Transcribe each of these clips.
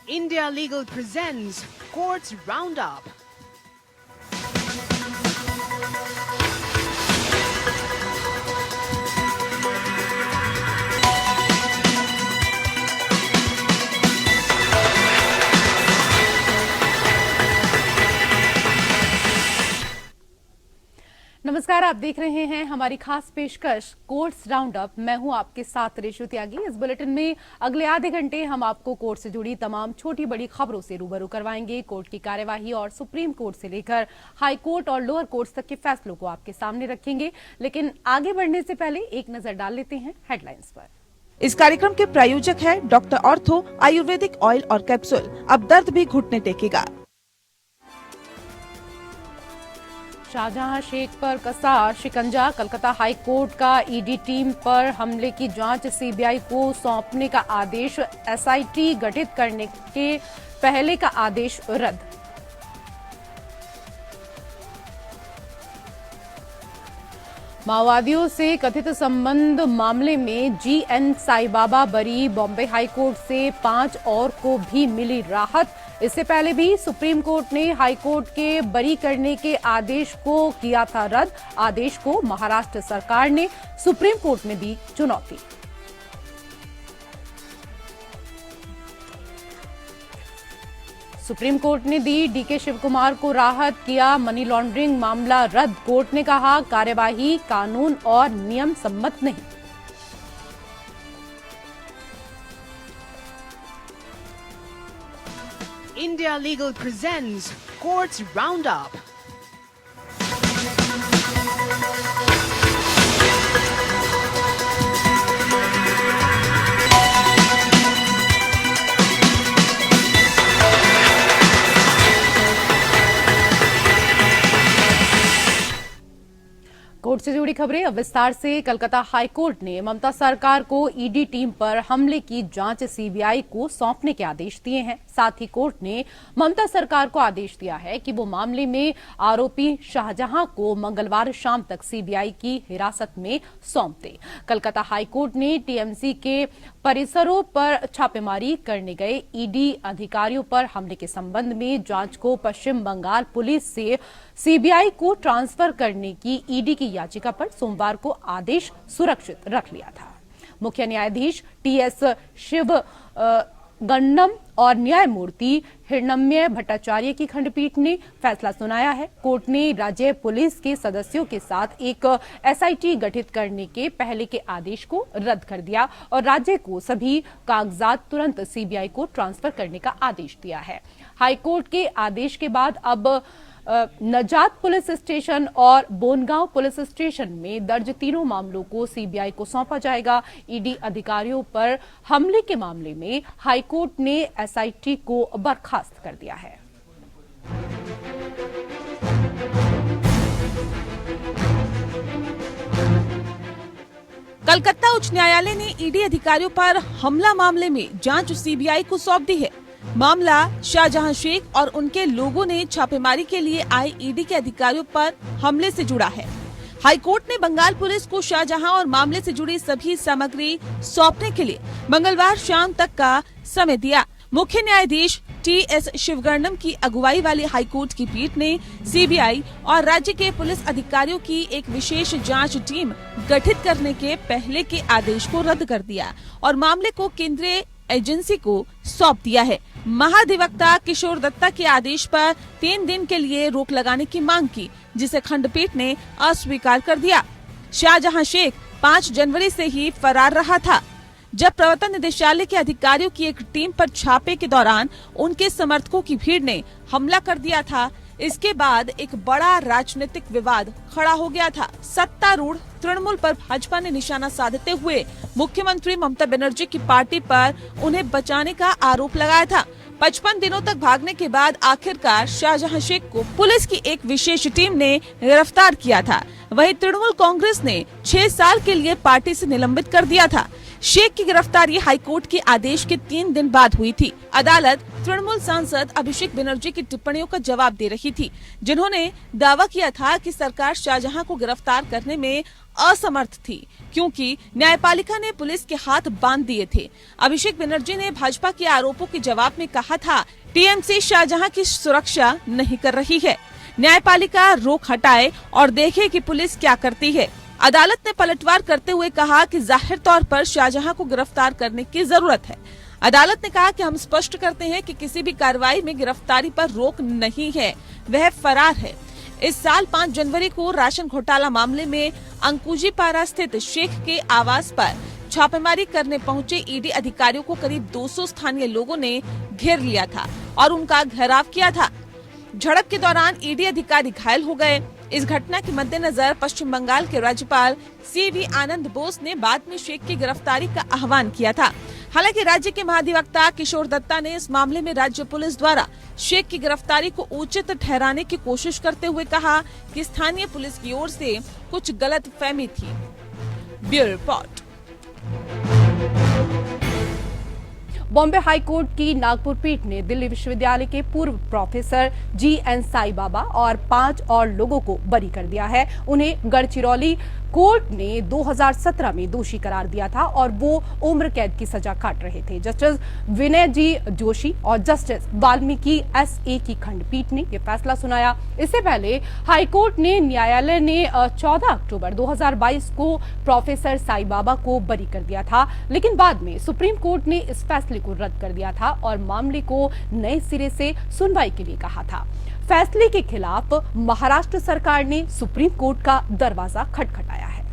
India Legal presents Courts Roundup. नमस्कार, आप देख रहे हैं हमारी खास पेशकश कोर्ट्स राउंड अप। मैं हूं आपके साथ रेशु त्यागी। इस बुलेटिन में अगले आधे घंटे हम आपको कोर्ट से जुड़ी तमाम छोटी बड़ी खबरों से रूबरू करवाएंगे। कोर्ट की कार्यवाही और सुप्रीम कोर्ट से लेकर हाई कोर्ट और लोअर कोर्ट तक के फैसलों को आपके सामने रखेंगे। लेकिन आगे बढ़ने से पहले एक नजर डाल लेते हैं हेडलाइंस पर। इस कार्यक्रम के प्रायोजक है डॉक्टर ऑर्थो आयुर्वेदिक ऑयल और कैप्सूल। अब दर्द भी घुटने टेकेगा। शाहजहां शेख पर कसा शिकंजा। कलकत्ता हाई कोर्ट का ईडी टीम पर हमले की जांच सीबीआई को सौंपने का आदेश। एसआईटी गठित करने के पहले का आदेश रद्द। माओवादियों से कथित संबंध मामले में जीएन साईबाबा बरी। बॉम्बे हाई कोर्ट से 5 और को भी मिली राहत। इससे पहले भी सुप्रीम कोर्ट ने हाई कोर्ट के बरी करने के आदेश को किया था रद्द। आदेश को महाराष्ट्र सरकार ने सुप्रीम कोर्ट में दी चुनौती। सुप्रीम कोर्ट ने दी डीके शिवकुमार को राहत, किया मनी लॉन्ड्रिंग मामला रद्द। कोर्ट ने कहा कार्यवाही कानून और नियम सम्मत नहीं। India Legal presents Courts Roundup. Court से जुड़ी खबरें अब विस्तार से। कलकत्ता हाई कोर्ट ने ममता सरकार को ईडी टीम पर हमले की जांच सीबीआई को सौंपने के आदेश दिए हैं। साथ ही कोर्ट ने ममता सरकार को आदेश दिया है कि वो मामले में आरोपी शाहजहां को मंगलवार शाम तक सीबीआई की हिरासत में सौंप दे। कलकत्ता हाई कोर्ट ने टीएमसी के परिसरों पर छापेमारी करने गए ईडी अधिकारियों पर हमले के संबंध में जांच को पश्चिम बंगाल पुलिस से सीबीआई को ट्रांसफर करने की ईडी की याचिका पर सोमवार को आदेश सुरक्षित रख लिया था। मुख्य न्यायाधीश टीएस शिव गन्नम और न्यायमूर्ति हिरण्मय भट्टाचार्य की खंडपीठ ने फैसला सुनाया है। कोर्ट ने राज्य पुलिस के सदस्यों के साथ एक एसआईटी गठित करने के पहले के आदेश को रद्द कर दिया और राज्य को सभी कागजात तुरंत सीबीआई को ट्रांसफर करने का आदेश दिया है। हाईकोर्ट के आदेश के बाद अब नजात पुलिस स्टेशन और बोनगांव पुलिस स्टेशन में दर्ज तीनों मामलों को सीबीआई को सौंपा जाएगा। ईडी अधिकारियों पर हमले के मामले में हाईकोर्ट ने एसआईटी को बर्खास्त कर दिया है। कलकत्ता उच्च न्यायालय ने ईडी अधिकारियों पर हमला मामले में जांच सीबीआई को सौंप दी है। मामला शाहजहां शेख और उनके लोगों ने छापेमारी के लिए आए ईडी के अधिकारियों पर हमले से जुड़ा है। हाईकोर्ट ने बंगाल पुलिस को शाहजहां और मामले से जुड़ी सभी सामग्री सौंपने के लिए मंगलवार शाम तक का समय दिया। मुख्य न्यायाधीश टीएस शिवगन्नम की अगुवाई वाली हाईकोर्ट की पीठ ने सीबीआई और राज्य के पुलिस अधिकारियों की एक विशेष जांच टीम गठित करने के पहले के आदेश को रद्द कर दिया और मामले को केंद्रीय एजेंसी को सौंप दिया है। महाधिवक्ता किशोर दत्ता के आदेश पर 3 दिन के लिए रोक लगाने की मांग की, जिसे खंडपीठ ने अस्वीकार कर दिया। शाहजहां शेख 5 जनवरी से ही फरार रहा था, जब प्रवर्तन निदेशालय के अधिकारियों की एक टीम पर छापे के दौरान उनके समर्थकों की भीड़ ने हमला कर दिया था। इसके बाद एक बड़ा राजनीतिक विवाद खड़ा हो गया था। सत्तारूढ़ तृणमूल पर भाजपा ने निशाना साधते हुए मुख्यमंत्री ममता बनर्जी की पार्टी पर उन्हें बचाने का आरोप लगाया था। 55 दिनों तक भागने के बाद आखिरकार शाहजहां शेख को पुलिस की एक विशेष टीम ने गिरफ्तार किया था। वहीं तृणमूल कांग्रेस ने 6 साल के लिए पार्टी से निलंबित कर दिया था। शेख की गिरफ्तारी हाईकोर्ट के आदेश के 3 दिन बाद हुई थी। अदालत तृणमूल सांसद अभिषेक बनर्जी की टिप्पणियों का जवाब दे रही थी, जिन्होंने दावा किया था कि सरकार शाहजहां को गिरफ्तार करने में असमर्थ थी क्योंकि न्यायपालिका ने पुलिस के हाथ बांध दिए थे। अभिषेक बनर्जी ने भाजपा के आरोपों के जवाब में कहा था, टीएमसी शाहजहां की सुरक्षा नहीं कर रही है, न्यायपालिका रोक हटाए और देखे कि पुलिस क्या करती है। अदालत ने पलटवार करते हुए कहा कि जाहिर तौर पर शाहजहां को गिरफ्तार करने की जरूरत है। अदालत ने कहा कि हम स्पष्ट करते हैं कि किसी भी कार्रवाई में गिरफ्तारी पर रोक नहीं है, वह फरार है। इस साल 5 जनवरी को राशन घोटाला मामले में अंकुजीपारा स्थित शेख के आवास पर छापेमारी करने पहुंचे ईडी अधिकारियों को करीब 200 स्थानीय लोगों ने घेर लिया था और उनका घेराव किया था। झड़प के दौरान ईडी अधिकारी घायल हो गए। इस घटना के मद्देनजर पश्चिम बंगाल के राज्यपाल सीवी आनंद बोस ने बाद में शेख की गिरफ्तारी का आह्वान किया था। हालांकि राज्य के महाधिवक्ता किशोर दत्ता ने इस मामले में राज्य पुलिस द्वारा शेख की गिरफ्तारी को उचित ठहराने की कोशिश करते हुए कहा कि स्थानीय पुलिस की ओर से कुछ गलतफहमी थी। Bureau report. बॉम्बे हाईकोर्ट की नागपुर पीठ ने दिल्ली विश्वविद्यालय के पूर्व प्रोफेसर GN साई बाबा और 5 और लोगों को बरी कर दिया है। उन्हें गढ़चिरौली कोर्ट ने 2017 में दोषी करार दिया था और वो उम्र कैद की सजा काट रहे थे। जस्टिस विनय जी जोशी और जस्टिस वाल्मीकि SA की खंडपीठ ने यह फैसला सुनाया। इससे पहले हाईकोर्ट ने न्यायालय ने 14 अक्टूबर 2022 को प्रोफेसर साई बाबा को बरी कर दिया था, लेकिन बाद में सुप्रीम कोर्ट ने इस फैसले को रद्द कर दिया था और मामले को नए सिरे से सुनवाई के लिए कहा था। फैसले के खिलाफ महाराष्ट्र सरकार ने सुप्रीम कोर्ट का दरवाजा खटखटाया है।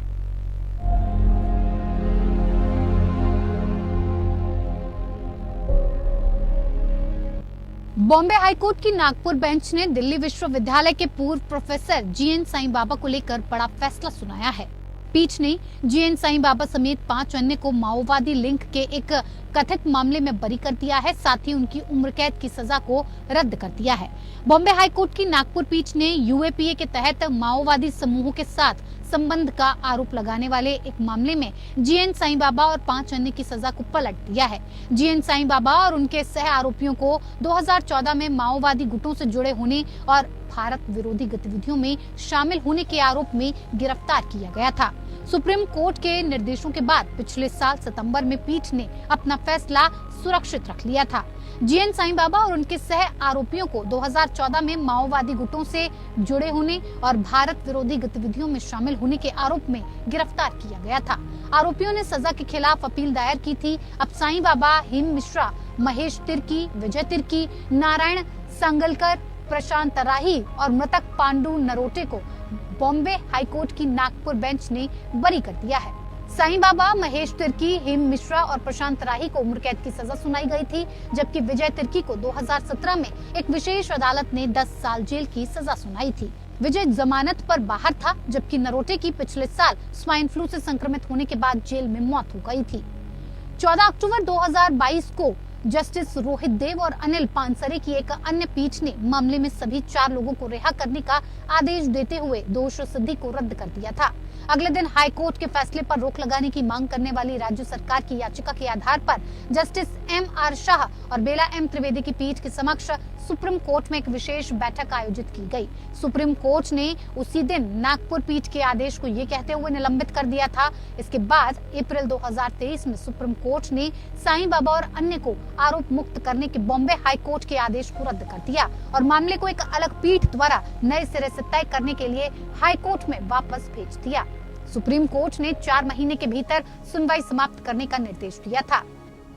बॉम्बे हाईकोर्ट की नागपुर बेंच ने दिल्ली विश्वविद्यालय के पूर्व प्रोफेसर GN साई बाबा को लेकर बड़ा फैसला सुनाया है। पीठ ने GN साई बाबा समेत 5 अन्य को माओवादी लिंक के एक कथित मामले में बरी कर दिया है, साथ ही उनकी उम्र कैद की सजा को रद्द कर दिया है। बॉम्बे हाईकोर्ट की नागपुर पीठ ने UAPA के तहत माओवादी समूहों के साथ संबंध का आरोप लगाने वाले एक मामले में GN साई बाबा और 5 अन्य की सजा को पलट दिया है। GN साई बाबा और उनके सह आरोपियों को 2014 में माओवादी गुटों से जुड़े होने और भारत विरोधी गतिविधियों में शामिल होने के आरोप में गिरफ्तार किया गया था। सुप्रीम कोर्ट के निर्देशों के बाद पिछले साल सितंबर में पीठ ने अपना फैसला सुरक्षित रख लिया था। GN साई बाबा और उनके सह आरोपियों को 2014 में माओवादी गुटों से जुड़े होने और भारत विरोधी गतिविधियों में शामिल होने के आरोप में गिरफ्तार किया गया था। आरोपियों ने सजा के खिलाफ अपील दायर की थी। अब साई बाबा, हिम मिश्रा, महेश तिर्की, विजय तिर्की, नारायण सांगलकर, प्रशांत राही और मृतक पांडु नरोटे को बॉम्बे हाईकोर्ट की नागपुर बेंच ने बरी कर दिया है। साई बाबा, महेश तिर्की, हिम मिश्रा और प्रशांत राही को उम्र कैद की सजा सुनाई गई थी, जबकि विजय तिर्की को 2017 में एक विशेष अदालत ने 10 साल जेल की सजा सुनाई थी। विजय जमानत पर बाहर था, जबकि नरोटे की पिछले साल स्वाइन फ्लू से संक्रमित होने के बाद जेल में मौत हो गई थी। 14 अक्टूबर 2022 को जस्टिस रोहित देव और अनिल पानसरे की एक अन्य पीठ ने मामले में सभी 4 लोगों को रिहा करने का आदेश देते हुए दोष सिद्धि को रद्द कर दिया था। अगले दिन हाईकोर्ट के फैसले पर रोक लगाने की मांग करने वाली राज्य सरकार की याचिका के आधार पर जस्टिस MR शाह और बेला M त्रिवेदी की पीठ के समक्ष सुप्रीम कोर्ट में एक विशेष बैठक आयोजित की गई। सुप्रीम कोर्ट ने उसी दिन नागपुर पीठ के आदेश को ये कहते हुए निलंबित कर दिया था। इसके बाद अप्रैल 2023 में सुप्रीम कोर्ट ने साई बाबा और अन्य को आरोप मुक्त करने के बॉम्बे हाईकोर्ट के आदेश को रद्द कर दिया और मामले को एक अलग पीठ द्वारा नए सिरे से तय करने के लिए हाईकोर्ट में वापस भेज दिया। सुप्रीम कोर्ट ने 4 महीने के भीतर सुनवाई समाप्त करने का निर्देश दिया था।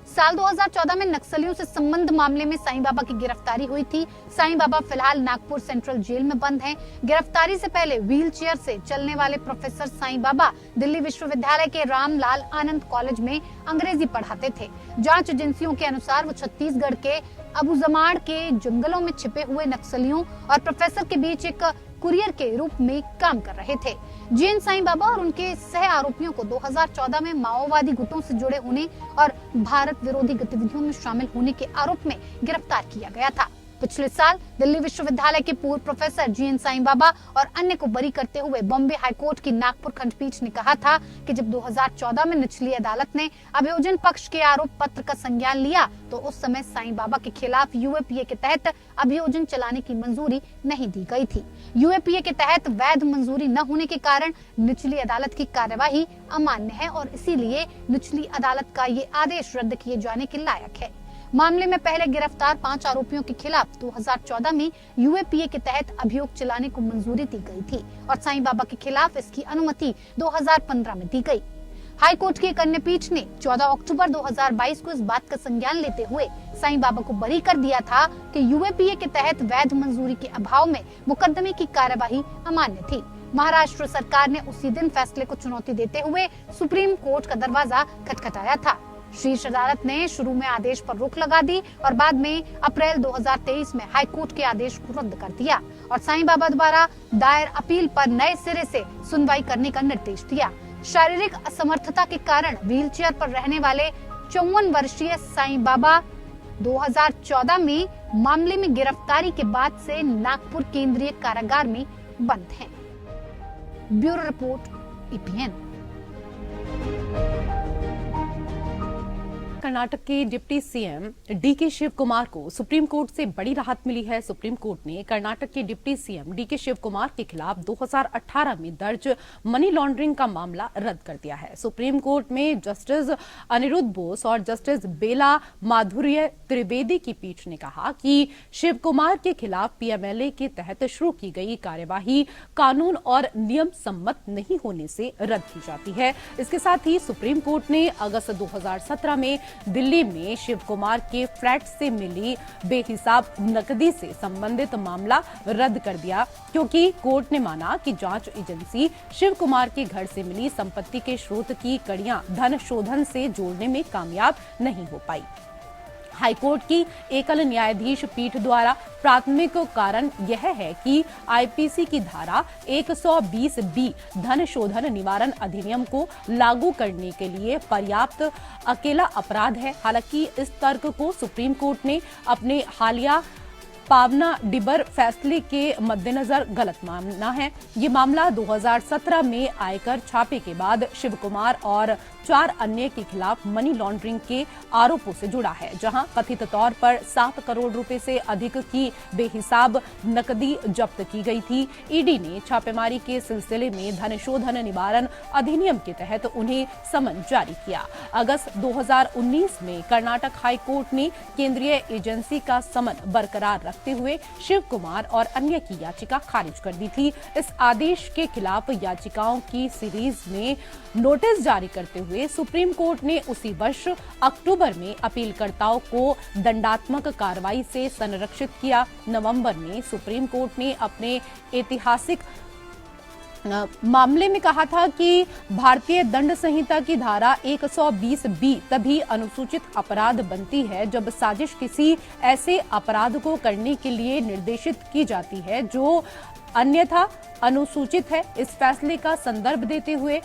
साल 2014 में नक्सलियों से संबंध मामले में साई बाबा की गिरफ्तारी हुई थी। साई बाबा फिलहाल नागपुर सेंट्रल जेल में बंद हैं। गिरफ्तारी से पहले व्हीलचेयर से चलने वाले प्रोफेसर साई बाबा दिल्ली विश्वविद्यालय के रामलाल आनंद कॉलेज में अंग्रेजी पढ़ाते थे। जांच एजेंसियों के अनुसार वो छत्तीसगढ़ के अबुजमाड़ के जंगलों में छिपे हुए नक्सलियों और प्रोफेसर के बीच एक कुरियर के रूप में काम कर रहे थे। GN साई बाबा और उनके सह आरोपियों को 2014 में माओवादी गुटों से जुड़े होने और भारत विरोधी गतिविधियों में शामिल होने के आरोप में गिरफ्तार किया गया था। पिछले साल दिल्ली विश्वविद्यालय के पूर्व प्रोफेसर जीएन साईं बाबा और अन्य को बरी करते हुए बॉम्बे हाईकोर्ट की नागपुर खंडपीठ ने कहा था कि जब 2014 में निचली अदालत ने अभियोजन पक्ष के आरोप पत्र का संज्ञान लिया तो उस समय साईं बाबा के खिलाफ यूएपीए के तहत अभियोजन चलाने की मंजूरी नहीं दी गई थी। यूएपीए के तहत वैध मंजूरी न होने के कारण निचली अदालत की कार्यवाही अमान्य है और इसीलिए निचली अदालत का ये आदेश रद्द किए जाने के लायक है। मामले में पहले गिरफ्तार 5 आरोपियों के खिलाफ 2014 में यूएपीए के तहत अभियोग चलाने को मंजूरी दी गई थी और साईं बाबा के खिलाफ इसकी अनुमति 2015 में दी गई। हाईकोर्ट की एक अन्य पीठ ने 14 अक्टूबर 2022 को इस बात का संज्ञान लेते हुए साईं बाबा को बरी कर दिया था कि यूएपीए के तहत वैध मंजूरी के अभाव में मुकदमे की कार्यवाही अमान्य थी। महाराष्ट्र सरकार ने उसी दिन फैसले को चुनौती देते हुए सुप्रीम कोर्ट का दरवाजा खटखटाया था। शीर्ष अदालत ने शुरू में आदेश पर रोक लगा दी और बाद में अप्रैल 2023 में हाईकोर्ट के आदेश को रद्द कर दिया और साईं बाबा द्वारा दायर अपील पर नए सिरे से सुनवाई करने का निर्देश दिया। शारीरिक असमर्थता के कारण व्हीलचेयर पर रहने वाले 54 वर्षीय साईं बाबा 2014 में मामले में गिरफ्तारी के बाद से नागपुर केंद्रीय कारागार में बंद हैं। Bureau report, EPN। कर्नाटक के deputy CM DK Shiva Kumar को सुप्रीम कोर्ट से बड़ी राहत मिली है। सुप्रीम कोर्ट ने कर्नाटक के deputy CM DK Shiva Kumar के खिलाफ 2018 में दर्ज मनी लॉन्ड्रिंग का मामला रद्द कर दिया है। सुप्रीम कोर्ट में जस्टिस अनिरुद्ध बोस और जस्टिस बेला माधुर्य त्रिवेदी की पीठ ने कहा कि शिव कुमार के खिलाफ पीएमएलए के तहत शुरू की गई कार्यवाही कानून और नियम सम्मत नहीं होने से रद्द की जाती है। इसके साथ ही सुप्रीम कोर्ट ने अगस्त 2017 में दिल्ली में शिव कुमार के फ्लैट से मिली बेहिसाब नकदी से संबंधित मामला रद्द कर दिया क्योंकि कोर्ट ने माना कि जांच एजेंसी शिव कुमार के घर से मिली संपत्ति के स्रोत की कड़ियां धन शोधन से जोड़ने में कामयाब नहीं हो पाई। हाईकोर्ट की एकल न्यायाधीश पीठ द्वारा प्राथमिक कारण यह है कि आईपीसी की धारा 120B धन शोधन निवारण अधिनियम को लागू करने के लिए पर्याप्त अकेला अपराध है। हालांकि इस तर्क को सुप्रीम कोर्ट ने अपने हालिया पावना डिबर फैसले के मद्देनजर गलत माना है। ये मामला 2017 में आयकर छापे के बाद शिव कुमार और 4 अन्य के खिलाफ मनी लॉन्ड्रिंग के आरोपों से जुड़ा है, जहां कथित तौर पर 7 करोड़ रुपए से अधिक की बेहिसाब नकदी जब्त की गई थी। ईडी ने छापेमारी के सिलसिले में धन शोधन निवारण अधिनियम के तहत उन्हें समन जारी किया। अगस्त 2019 में कर्नाटक हाई कोर्ट ने केंद्रीय एजेंसी का समन बरकरार रखते हुए शिव कुमार और अन्य की याचिका खारिज कर दी थी। इस आदेश के खिलाफ याचिकाओं की सीरीज में नोटिस जारी करते हुए सुप्रीम कोर्ट ने उसी वर्ष अक्टूबर में अपीलकर्ताओं को दंडात्मक कार्रवाई से संरक्षित किया। नवंबर में सुप्रीम कोर्ट ने अपने ऐतिहासिक मामले में कहा था कि भारतीय दंड संहिता की धारा 120B तभी अनुसूचित अपराध बनती है जब साजिश किसी ऐसे अपराध को करने के लिए निर्देशित की जाती है जो अन्यथा अनुसूचित है। इस फैसले का संदर्भ देते हुए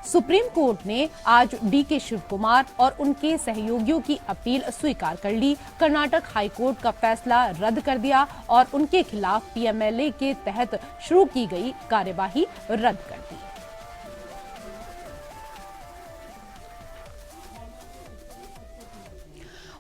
सुप्रीम कोर्ट ने आज डीके शिव कुमार और उनके सहयोगियों की अपील स्वीकार कर ली। कर्नाटक हाईकोर्ट का फैसला रद्द कर दिया और उनके खिलाफ पीएमएलए के तहत शुरू की गई कार्यवाही रद्द कर दी।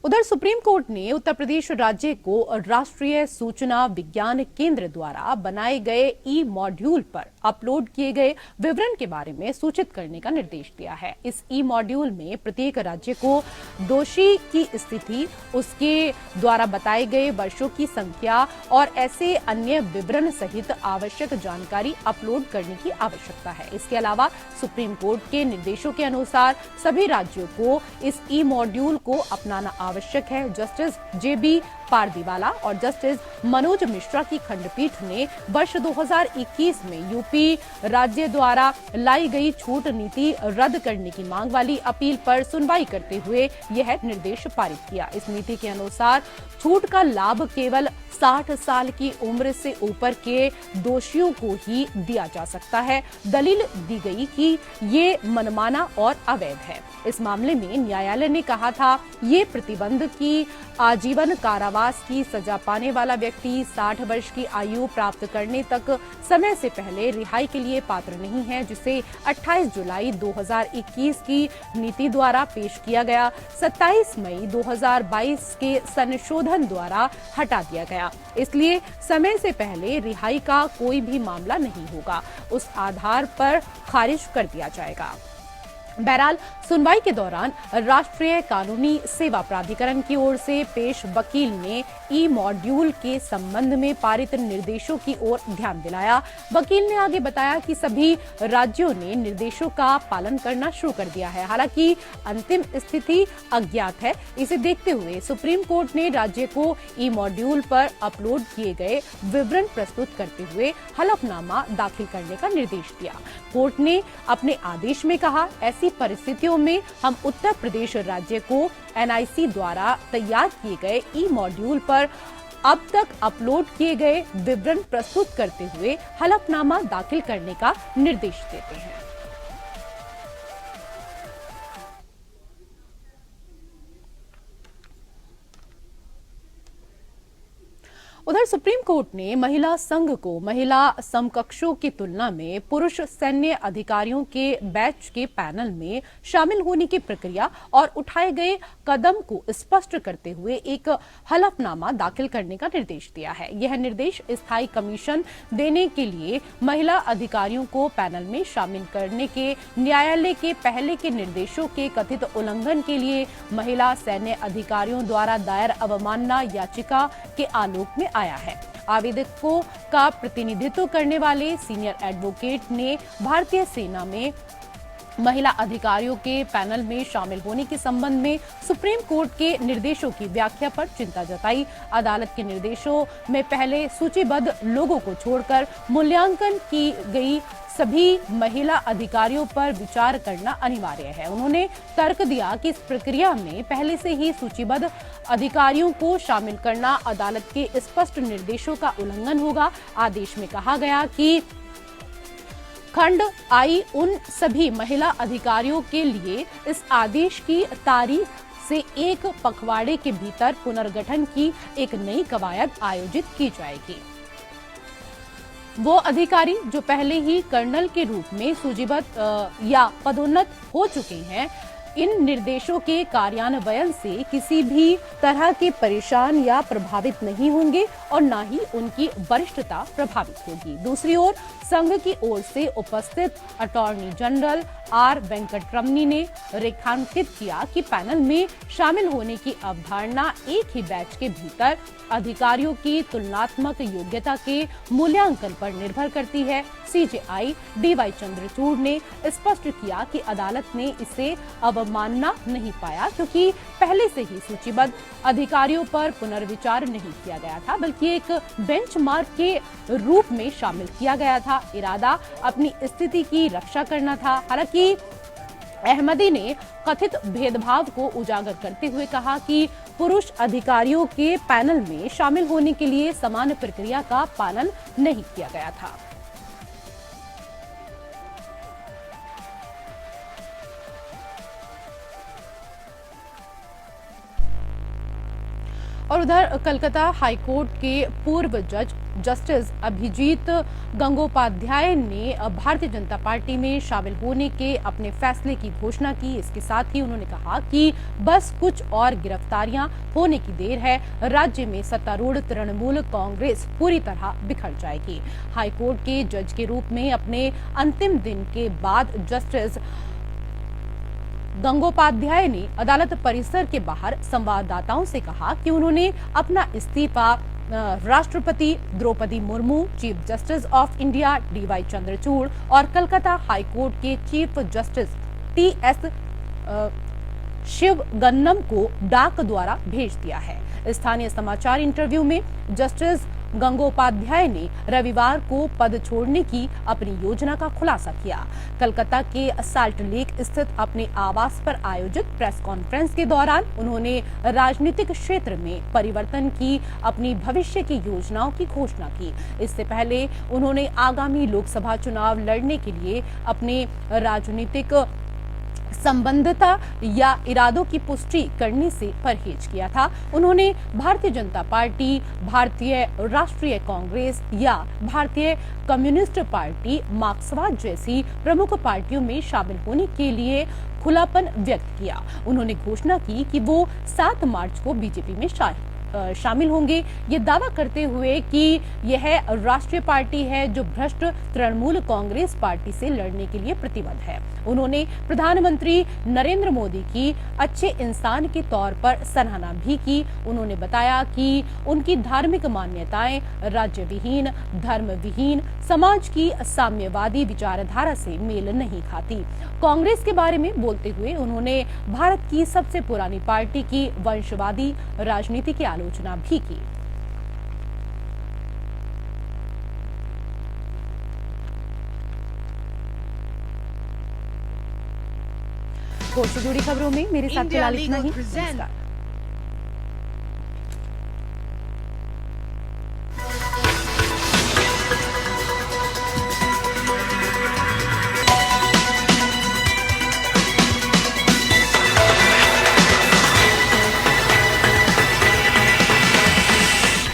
उधर सुप्रीम कोर्ट ने उत्तर प्रदेश राज्य को राष्ट्रीय सूचना विज्ञान केंद्र द्वारा बनाए गए ई मॉड्यूल पर अपलोड किए गए विवरण के बारे में सूचित करने का निर्देश दिया है। इस ई मॉड्यूल में प्रत्येक राज्य को दोषी की स्थिति, उसके द्वारा बताए गए वर्षों की संख्या और ऐसे अन्य विवरण सहित आवश्यक जानकारी अपलोड करने की आवश्यकता है। इसके अलावा सुप्रीम कोर्ट के निर्देशों के अनुसार सभी राज्यों को इस ई मॉड्यूल को अपनाना आवश्यक है। जस्टिस जेबी पारदीवाला और जस्टिस मनोज मिश्रा की खंडपीठ ने वर्ष 2021 में यूपी राज्य द्वारा लाई गई छूट नीति रद्द करने की मांग वाली अपील पर सुनवाई करते हुए यह निर्देश पारित किया। इस नीति के अनुसार छूट का लाभ केवल 60 साल की उम्र से ऊपर के दोषियों को ही दिया जा सकता है। दलील दी गई कि ये मनमाना और अवैध है। इस मामले में न्यायालय ने कहा था ये प्रतिबंध प्रतिबंध की आजीवन कारावास की सजा पाने वाला व्यक्ति 60 वर्ष की आयु प्राप्त करने तक समय से पहले रिहाई के लिए पात्र नहीं है, जिसे 28 जुलाई 2021 की नीति द्वारा पेश किया गया 27 मई 2022 के संशोधन द्वारा हटा दिया गया। इसलिए समय से पहले रिहाई का कोई भी मामला नहीं होगा, उस आधार पर खारिज कर दिया जाएगा। बहरहाल सुनवाई के दौरान राष्ट्रीय कानूनी सेवा प्राधिकरण की ओर से पेश वकील ने ई मॉड्यूल के संबंध में पारित निर्देशों की ओर ध्यान दिलाया। वकील ने आगे बताया कि सभी राज्यों ने निर्देशों का पालन करना शुरू कर दिया है। हालांकि अंतिम स्थिति अज्ञात है। इसे देखते हुए सुप्रीम कोर्ट ने राज्य को ई मॉड्यूल पर अपलोड किए गए विवरण प्रस्तुत करते हुए हलफनामा दाखिल करने का निर्देश दिया। कोर्ट ने अपने आदेश में कहा, ऐसी परिस्थितियों में हम उत्तर प्रदेश राज्य को एनआईसी द्वारा तैयार किए गए ई मॉड्यूल पर अब तक अपलोड किए गए विवरण प्रस्तुत करते हुए हलफनामा दाखिल करने का निर्देश देते हैं। उधर सुप्रीम कोर्ट ने महिला संघ को महिला समकक्षों की तुलना में पुरुष सैन्य अधिकारियों के बैच के पैनल में शामिल होने की प्रक्रिया और उठाए गए कदम को स्पष्ट करते हुए एक हलफनामा दाखिल करने का निर्देश दिया है। यह निर्देश स्थायी कमीशन देने के लिए महिला अधिकारियों को पैनल में शामिल करने के न्यायालय के पहले के निर्देशों के कथित उल्लंघन के लिए महिला सैन्य अधिकारियों द्वारा दायर अवमानना याचिका के आलोक में आया है। आवेदकों का प्रतिनिधित्व करने वाले सीनियर एडवोकेट ने भारतीय सेना में महिला अधिकारियों के पैनल में शामिल होने के संबंध में सुप्रीम कोर्ट के निर्देशों की व्याख्या पर चिंता जताई। अदालत के निर्देशों में पहले सूचीबद्ध लोगों को छोड़कर मूल्यांकन की गई सभी महिला अधिकारियों पर विचार करना अनिवार्य है। उन्होंने तर्क दिया कि इस प्रक्रिया में पहले से ही सूचीबद्ध अधिकारियों को शामिल करना अदालत के स्पष्ट निर्देशों का उल्लंघन होगा। आदेश में कहा गया कि खंड आई उन सभी महिला अधिकारियों के लिए इस आदेश की तारीख से एक पखवाड़े के भीतर पुनर्गठन की एक नई कवायद आयोजित की जाएगी। वो अधिकारी जो पहले ही कर्नल के रूप में सूचीबद्ध या पदोन्नत हो चुके हैं, इन निर्देशों के कार्यान्वयन से किसी भी तरह के परेशान या प्रभावित नहीं होंगे और न ही उनकी वरिष्ठता प्रभावित होगी। दूसरी ओर संघ की ओर से उपस्थित अटॉर्नी जनरल आर वेंकटरमनी ने रेखांकित किया कि पैनल में शामिल होने की अवधारणा एक ही बैच के भीतर अधिकारियों की तुलनात्मक योग्यता के मूल्यांकन पर निर्भर करती है। सीजेआई डीवाई चंद्रचूड़ ने स्पष्ट किया कि अदालत ने इसे अवमानना नहीं पाया, क्योंकि पहले से ही सूचीबद्ध अधिकारियों पर पुनर्विचार नहीं किया गया था, बल्कि एक बेंचमार्क के रूप में शामिल किया गया था। इरादा अपनी स्थिति की रक्षा करना था। हालांकि अहमदी ने कथित भेदभाव को उजागर करते हुए कहा कि पुरुष अधिकारियों के पैनल में शामिल होने के लिए समान प्रक्रिया का पालन नहीं किया गया था। और उधर कलकत्ता हाईकोर्ट के पूर्व जज जस्टिस अभिजीत गंगोपाध्याय ने भारतीय जनता पार्टी में शामिल होने के अपने फैसले की घोषणा की। इसके साथ ही उन्होंने कहा कि बस कुछ और गिरफ्तारियां होने की देर है, राज्य में सत्तारूढ़ तृणमूल कांग्रेस पूरी तरह बिखर जाएगी। हाईकोर्ट के जज के रूप में अपने अंतिम दिन के बाद जस्टिस गंगोपाध्याय ने अदालत परिसर के बाहर संवाददाताओं से कहा कि उन्होंने अपना इस्तीफा राष्ट्रपति Draupadi Murmu, chief justice of India DY Chandrachud और कलकत्ता हाईकोर्ट के चीफ जस्टिस टीएस शिवगन्नम को डाक द्वारा भेज दिया है। स्थानीय समाचार इंटरव्यू में जस्टिस गंगोपाध्याय ने रविवार को पद छोड़ने की अपनी योजना का खुलासा किया। कलकत्ता के साल्ट लेक स्थित अपने आवास पर आयोजित प्रेस कॉन्फ्रेंस के दौरान उन्होंने राजनीतिक क्षेत्र में परिवर्तन की अपनी भविष्य की योजनाओं की घोषणा की। इससे पहले उन्होंने आगामी लोकसभा चुनाव लड़ने के लिए अपने राजनीतिक संबंधिता या इरादों की पुष्टि करने से परहेज किया था। उन्होंने भारतीय जनता पार्टी, भारतीय राष्ट्रीय कांग्रेस या भारतीय कम्युनिस्ट पार्टी, मार्क्सवाद जैसी प्रमुख पार्टियों में शामिल होने के लिए खुलापन व्यक्त किया। उन्होंने घोषणा की कि वो 7 मार्च को बीजेपी में शामिल होंगे, ये दावा करते हुए कि यह राष्ट्रीय पार्टी है जो भ्रष्ट तृणमूल कांग्रेस पार्टी से लड़ने के लिए प्रतिबद्ध है। उन्होंने प्रधानमंत्री नरेंद्र मोदी की अच्छे इंसान के तौर पर सराहना भी की। उन्होंने बताया कि उनकी धार्मिक मान्यताएं राज्य विहीन, धर्म विहीन, समाज की साम्यवादी विचारधारा से मेल नहीं खाती। कांग्रेस के बारे में बोलते हुए उन्होंने भारत की सबसे पुरानी पार्टी की वंशवादी राजनीति की आलोचना भी की। कोर्ट से जुड़ी खबरों में मेरे साथ India फिलहाल इतना Legal ही। presents नमस्कार।